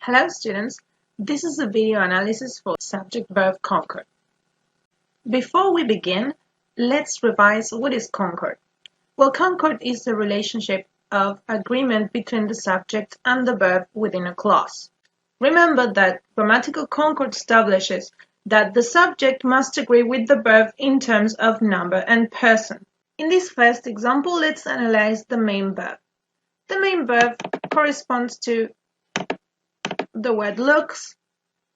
Hello students, this is a video analysis for subject-verb concord. Before we begin, let's revise what is concord. Well, concord is the relationship of agreement between the subject and the verb within a clause. Remember that grammatical concord establishes that the subject must agree with the verb in terms of number and person. In this first example, let's analyze the main verb. The main verb corresponds to the word looks,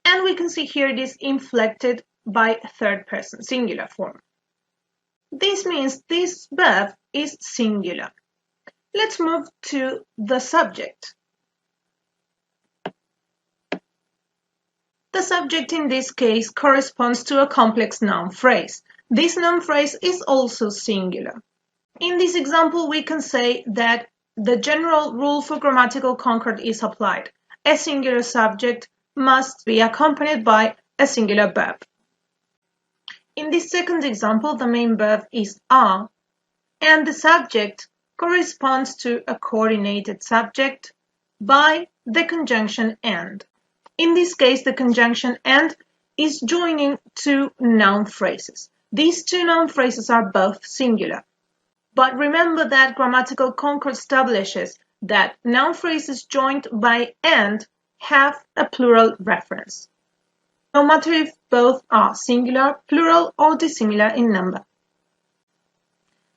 and we can see here it is inflected by third person singular form. This means this verb is singular. Let's move to the subject. The subject in this case corresponds to a complex noun phrase. This noun phrase is also singular. In this example, we can say that the general rule for grammatical concord is applied. A singular subject must be accompanied by a singular verb. In this second example, the main verb is are, and the subject corresponds to a coordinated subject by the conjunction and. In this case, the conjunction and is joining two noun phrases. These two noun phrases are both singular. But remember that grammatical concord establishes that noun phrases joined by and have a plural reference, no matter if both are singular, plural, or dissimilar in number.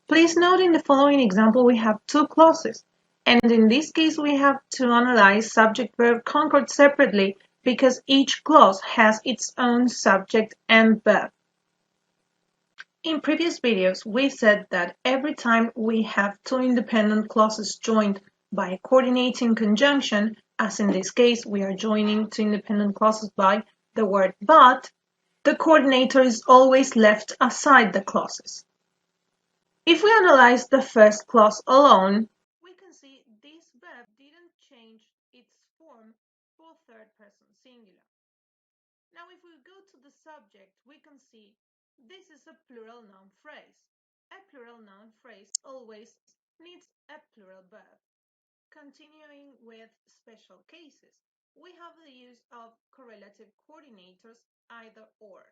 Please note in the following example we have two clauses, and in this case we have to analyze subject-verb concord separately because each clause has its own subject and verb. In previous videos, we said that every time we have two independent clauses joined by a coordinating conjunction, as in this case we are joining two independent clauses by the word but, the coordinator is always left aside the clauses. If we analyze the first clause alone, we can see this verb didn't change its form for third person singular. Now if we go to the subject, we can see this is a plural noun phrase. A plural noun phrase always needs a plural verb. Continuing with special cases, we have the use of correlative coordinators either or.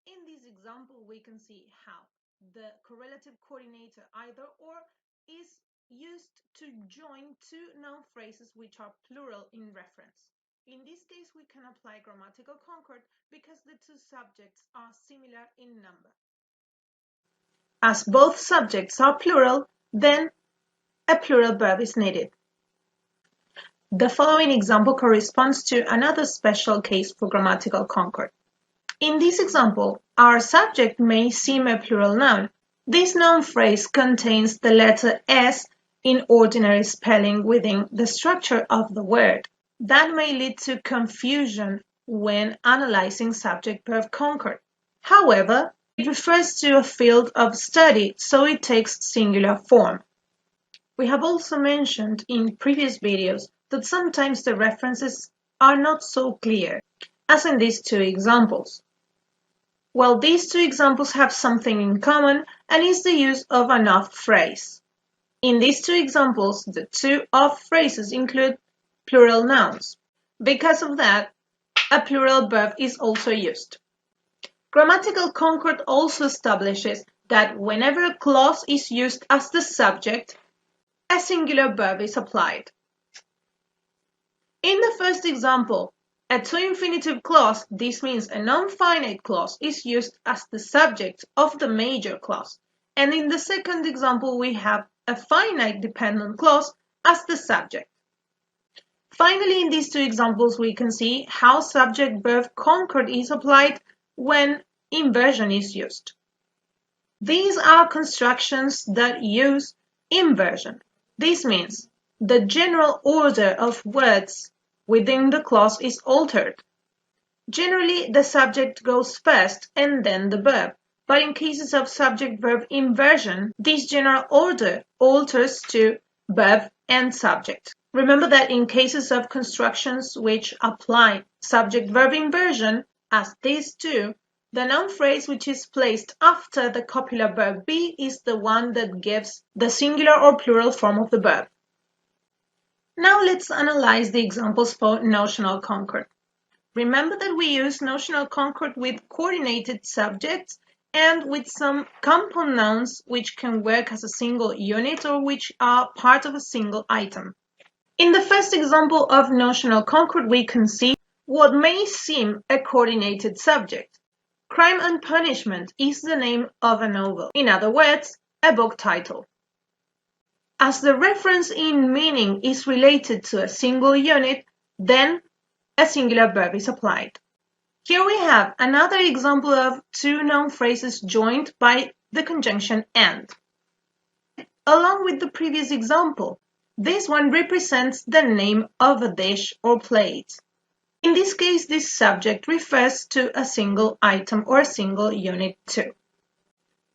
In this example, we can see how the correlative coordinator either or is used to join two noun phrases which are plural in reference. In this case, we can apply grammatical concord because the two subjects are similar in number. As both subjects are plural, then a plural verb is needed. The following example corresponds to another special case for grammatical concord. In this example, our subject may seem a plural noun. This noun phrase contains the letter S in ordinary spelling within the structure of the word. That may lead to confusion when analyzing subject-verb concord. However, it refers to a field of study, so it takes singular form. We have also mentioned in previous videos that sometimes the references are not so clear, as in these two examples. Well, these two examples have something in common and is the use of an of phrase. In these two examples, the two of phrases include plural nouns. Because of that, a plural verb is also used. Grammatical concord also establishes that whenever a clause is used as the subject, a singular verb is applied. In the first example, a to-infinitive clause, this means a non-finite clause, is used as the subject of the major clause. And in the second example, we have a finite dependent clause as the subject. Finally, in these two examples, we can see how subject-verb concord is applied when inversion is used. These are constructions that use inversion. This means the general order of words within the clause is altered. Generally, the subject goes first and then the verb, but in cases of subject-verb inversion, this general order alters to verb and subject. Remember that in cases of constructions which apply subject-verb inversion, as these two, the noun phrase which is placed after the copular verb be is the one that gives the singular or plural form of the verb. Now let's analyze the examples for notional concord. Remember that we use notional concord with coordinated subjects and with some compound nouns which can work as a single unit or which are part of a single item. In the first example of notional concord, we can see what may seem a coordinated subject. Crime and Punishment is the name of a novel. In other words, a book title. As the reference in meaning is related to a single unit, then a singular verb is applied. Here we have another example of two noun phrases joined by the conjunction and. Along with the previous example, this one represents the name of a dish or plate. In this case, this subject refers to a single item or a single unit too.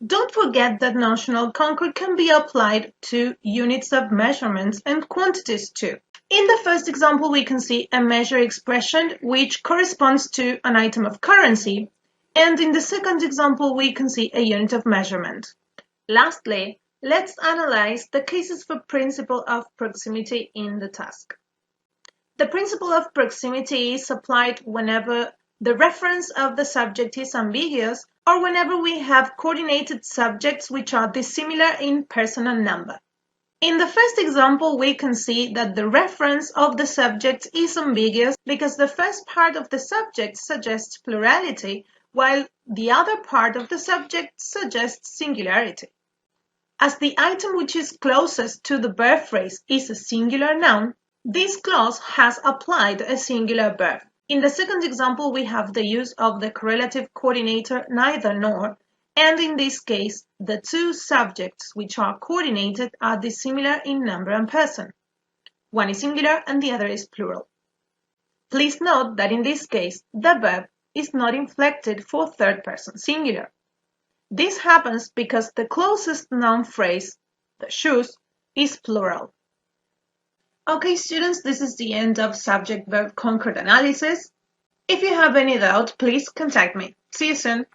Don't forget that notional concord can be applied to units of measurements and quantities too. In the first example, we can see a measure expression which corresponds to an item of currency, and in the second example, we can see a unit of measurement. Lastly, let's analyze the cases for principle of proximity in the task. The principle of proximity is applied whenever the reference of the subject is ambiguous or whenever we have coordinated subjects which are dissimilar in person and number. In the first example, we can see that the reference of the subject is ambiguous because the first part of the subject suggests plurality, while the other part of the subject suggests singularity. As the item which is closest to the verb phrase is a singular noun, this clause has applied a singular verb. In the second example, we have the use of the correlative coordinator neither nor, and in this case, the two subjects which are coordinated are dissimilar in number and person. One is singular and the other is plural. Please note that in this case, the verb is not inflected for third person singular. This happens because the closest noun phrase, the shoes, is plural. Okay, students, this is the end of subject-verb concord analysis. If you have any doubt, please contact me. See you soon.